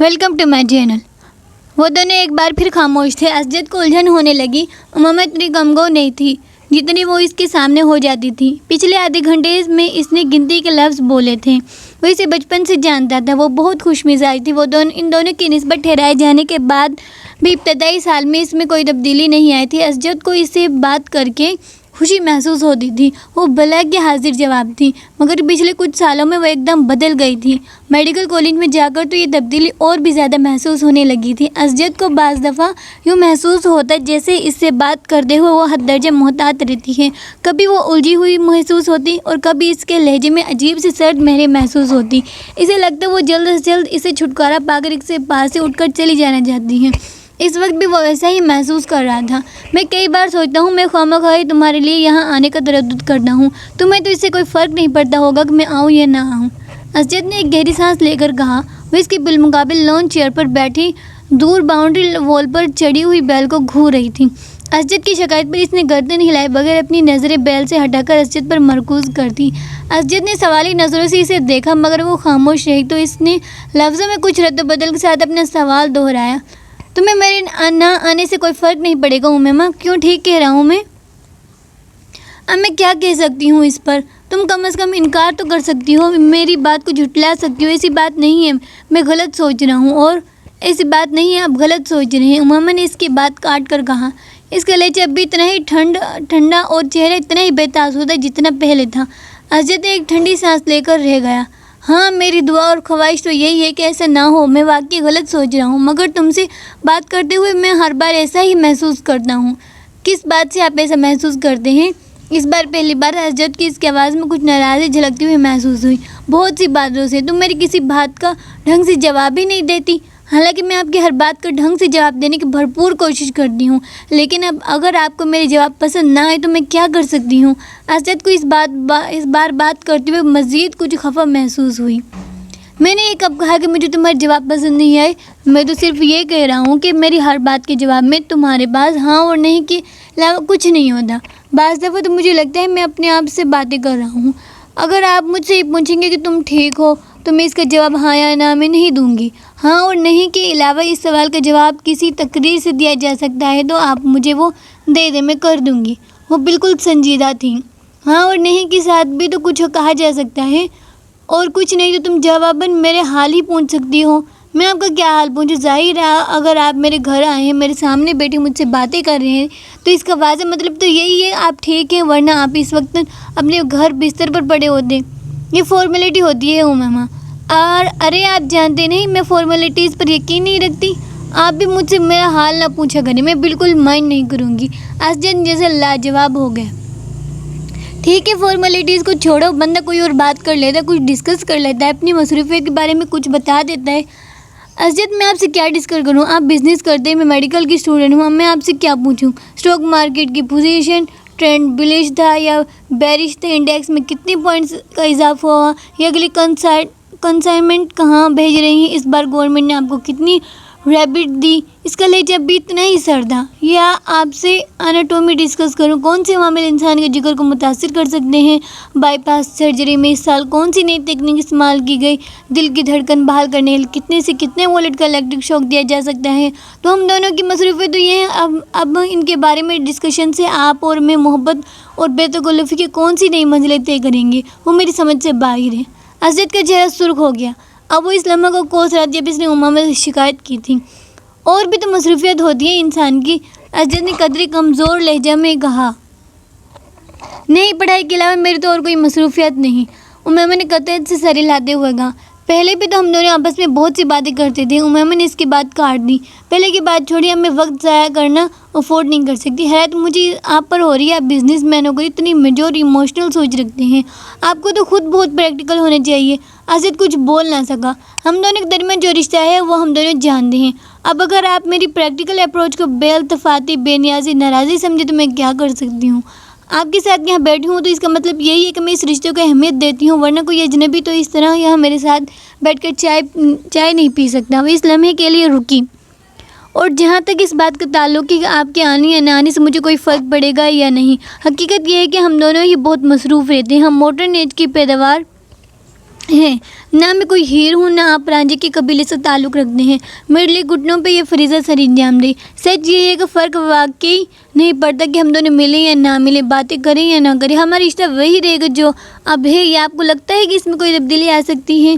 Welcome to my channel. वो दोनों एक बार फिर खामोश थे। असजद को उलझन होने लगी। उमामा इतनी गमगो नहीं थी जितनी वो इसके सामने हो जाती थी। पिछले आधे घंटे में इसने गिनती के लफ्ज़ बोले थे। वो इसे बचपन से जानता था। वो बहुत खुश मिजाज थी। इन दोनों की निस्बत ठहराए जाने के बाद भी इब्तदाई साल में इसमें कोई तब्दीली नहीं आई थी। असजद को इससे बात करके खुशी महसूस होती थी। वो भला के हाजिर जवाब थी, मगर पिछले कुछ सालों में वो एकदम बदल गई थी। मेडिकल कॉलेज में जाकर तो ये तब्दीली और भी ज़्यादा महसूस होने लगी थी। असजद को बाज़ दफ़ा यूँ महसूस होता जैसे इससे बात करते हुए वो हद दर्जे मोहतात रहती है। कभी वो उलझी हुई महसूस होती और कभी इसके लहजे में अजीब सी सर्द महरें महसूस होती। इसे लगता वो जल्द से जल्द इसे छुटकारा पाकर इसके पास से उठकर चली जाना चाहती है। इस वक्त भी वो ऐसा ही महसूस कर रहा था। मैं कई बार सोचता हूँ मैं खामख़ाई तुम्हारे लिए यहाँ आने का तरद्दुद करता हूँ। तुम्हें तो इससे कोई फ़र्क नहीं पड़ता होगा कि मैं आऊँ या ना आऊँ। असजद ने एक गहरी सांस लेकर कहा। वो इसके बिलमुकाबिल लॉन चेयर पर बैठी दूर बाउंड्री वॉल पर चढ़ी हुई बैल को घूर रही थी। असजद की शिकायत पर इसने गर्दन हिलाए बगैर अपनी नज़रें बैल से हटाकर असजद पर मरकूज़ कर दी। असजद ने सवाली नज़रों से इसे देखा, मगर वो खामोश रही। तो इसने लफ्ज़ों में कुछ रद्द-बदल के साथ अपना सवाल दोहराया। तुम्हें मेरे ना आने से कोई फ़र्क नहीं पड़ेगा उम्मा, क्यों ठीक कह रहा हूँ मैं? अब मैं क्या कह सकती हूँ इस पर? तुम कम से कम इनकार तो कर सकती हो, मेरी बात को झुठला सकती हो। ऐसी बात नहीं है, मैं गलत सोच रहा हूँ। और ऐसी बात नहीं है, आप गलत सोच रहे हैं, उम्मा ने इसकी बात काट कर कहा। इसका लहजा अब भी इतना ही ठंडा और चेहरा इतना ही बेतासुदा जितना पहले था। असजद एक ठंडी सांस लेकर रह गया। हाँ, मेरी दुआ और ख्वाहिश तो यही है कि ऐसा ना हो। मैं वाकई गलत सोच रहा हूँ, मगर तुमसे बात करते हुए मैं हर बार ऐसा ही महसूस करता हूँ। किस बात से आप ऐसा महसूस करते हैं? इस बार पहली बार असजद की इसकी आवाज़ में कुछ नाराज़गी झलकती हुई महसूस हुई। बहुत सी बातों से तुम मेरी किसी बात का ढंग से जवाब ही नहीं देती। हालांकि मैं आपकी हर बात का ढंग से जवाब देने की भरपूर कोशिश करती हूँ, लेकिन अब अगर आपको मेरे जवाब पसंद ना आए तो मैं क्या कर सकती हूँ? असजद को इस बार बात करते हुए मज़ीद कुछ खफा महसूस हुई। मैंने ये कब कहा कि मुझे तुम्हारे जवाब पसंद नहीं आए? मैं तो सिर्फ ये कह रहा हूँ कि मेरी हर बात के जवाब में तुम्हारे पास हाँ और नहीं के अलावा कुछ नहीं होता। बाज़ दफ़ा तो मुझे लगता है मैं अपने आप से बातें कर रहा हूँ। अगर आप मुझसे ये पूछेंगे कि तुम ठीक हो, तो मैं इसका जवाब हाँ या ना में नहीं दूंगी। हाँ और नहीं के अलावा इस सवाल का जवाब किसी तकरीर से दिया जा सकता है तो आप मुझे वो दे दे, मैं कर दूंगी। वो बिल्कुल संजीदा थी। हाँ और नहीं के साथ भी तो कुछ कहा जा सकता है, और कुछ नहीं तो तुम जवाबन मेरे हाल ही पूछ सकती हो। मैं आपका क्या हाल पूछूं? ज़ाहिर है अगर आप मेरे घर आए हैं, मेरे सामने बैठे मुझसे बातें कर रहे हैं, तो इसका वाज़ह मतलब तो यही है आप ठीक हैं, वरना आप इस वक्त अपने घर बिस्तर पर पड़े होते। ये फॉर्मेलिटी होती है उम्मा। और अरे आप जानते नहीं, मैं फॉर्मेलिटीज़ पर यकीन नहीं रखती। आप भी मुझसे मेरा हाल ना पूछा करें, मैं बिल्कुल माइंड नहीं करूँगी। असजद जैसे लाजवाब हो गया। ठीक है, फॉर्मेलिटीज़ को छोड़ो, बंदा कोई और बात कर लेता है, कुछ डिस्कस कर लेता है, अपनी मसरूफियत के बारे में कुछ बता देता है। असजद मैं आपसे क्या डिस्कस करूँ? आप बिज़नेस करते हैं, मैं मेडिकल की स्टूडेंट हूँ। मैं आपसे क्या पूछूँ? स्टॉक मार्केट की पोजीशन, ट्रेंड बुलिश था या बेरिश था, इंडेक्स में कितने पॉइंट्स का इजाफा हुआ, या अगली कंसाइनमेंट कहाँ भेज रही हैं, इस बार गवर्नमेंट ने आपको कितनी रैबिट दी? इसका लहजा भी इतना ही सर था। या आपसे एनाटॉमी डिस्कस करूं, कौन से मामले इंसान के जिगर को मुतासिर कर सकते हैं? बाईपास सर्जरी में इस साल कौन सी नई तकनीक इस्तेमाल की गई? दिल की धड़कन बहाल करने कितने से कितने वोल्ट का इलेक्ट्रिक शॉक दिया जा सकता है? तो हम दोनों की मसरूफियत तो ये है। अब इनके बारे में डिस्कशन से आप और मैं मोहब्बत और बेतकल्लुफ़ी की कौन सी नई मंजिलें तय करेंगे, वो मेरी समझ से बाहर है। असजद का चेहरा सुर्ख हो गया। अब वो इस लम्हा को कोस रहा जब इसने उमामा से शिकायत की थी। और भी तो मसरूफियत होती है इंसान की। असजद ने कदरी कमज़ोर लहजा में कहा। नहीं, पढ़ाई के अलावा मेरी तो और कोई मसरूफियत नहीं। उमामा ने कतई से सर हिलाते हुए कहा। पहले भी तो हम दोनों आपस में बहुत सी बातें करते थे। उमामा ने इसकी बात काट दी। पहले की बात छोड़िए, अब मैं वक्त ज़ाया करना अफोर्ड नहीं कर सकती। हैरत मुझे आप पर हो रही है। आप बिजनेस मैन होकर इतनी मेजोर इमोशनल सोच रखते हैं। आपको तो खुद बहुत प्रैक्टिकल होना चाहिए। असजद कुछ बोल ना सका। हम दोनों के दरमियान जो रिश्ता है वो हम दोनों जानते हैं। अब अगर आप मेरी प्रैक्टिकल अप्रोच को बेअल्तफ़ाती, बेनियाजी, नाराज़ी समझे तो मैं क्या कर सकती हूँ? आपके साथ यहाँ बैठी हूँ तो इसका मतलब यही है कि मैं इस रिश्ते को अहमियत देती हूँ, वरना कोई अजनबी तो इस तरह यहाँ मेरे साथ बैठकर चाय नहीं पी सकता। वो इस लम्हे के लिए रुकी। और जहाँ तक इस बात का ताल्लुक है कि आपके आने या ना आने से मुझे कोई फ़र्क पड़ेगा या नहीं, हकीकत यह है कि हम दोनों ही बहुत मसरूफ़ रहते हैं। हम मॉडर्न एज की पैदावार ہیں، نہ میں کوئی ہیر ہوں، نہ آپ رانجھے کے قبیلے سے تعلق رکھتے ہیں۔ میرے لیے گھٹنوں پہ یہ فریضہ سر انجام دے۔ سچ یہ ہے کہ فرق واقعی نہیں پڑتا کہ ہم دونوں ملیں یا نہ ملیں، باتیں کریں یا نہ کریں، ہمارا رشتہ وہی رہے گا جو اب ہے۔ یا آپ کو لگتا ہے کہ اس میں کوئی تبدیلی آ سکتی ہے؟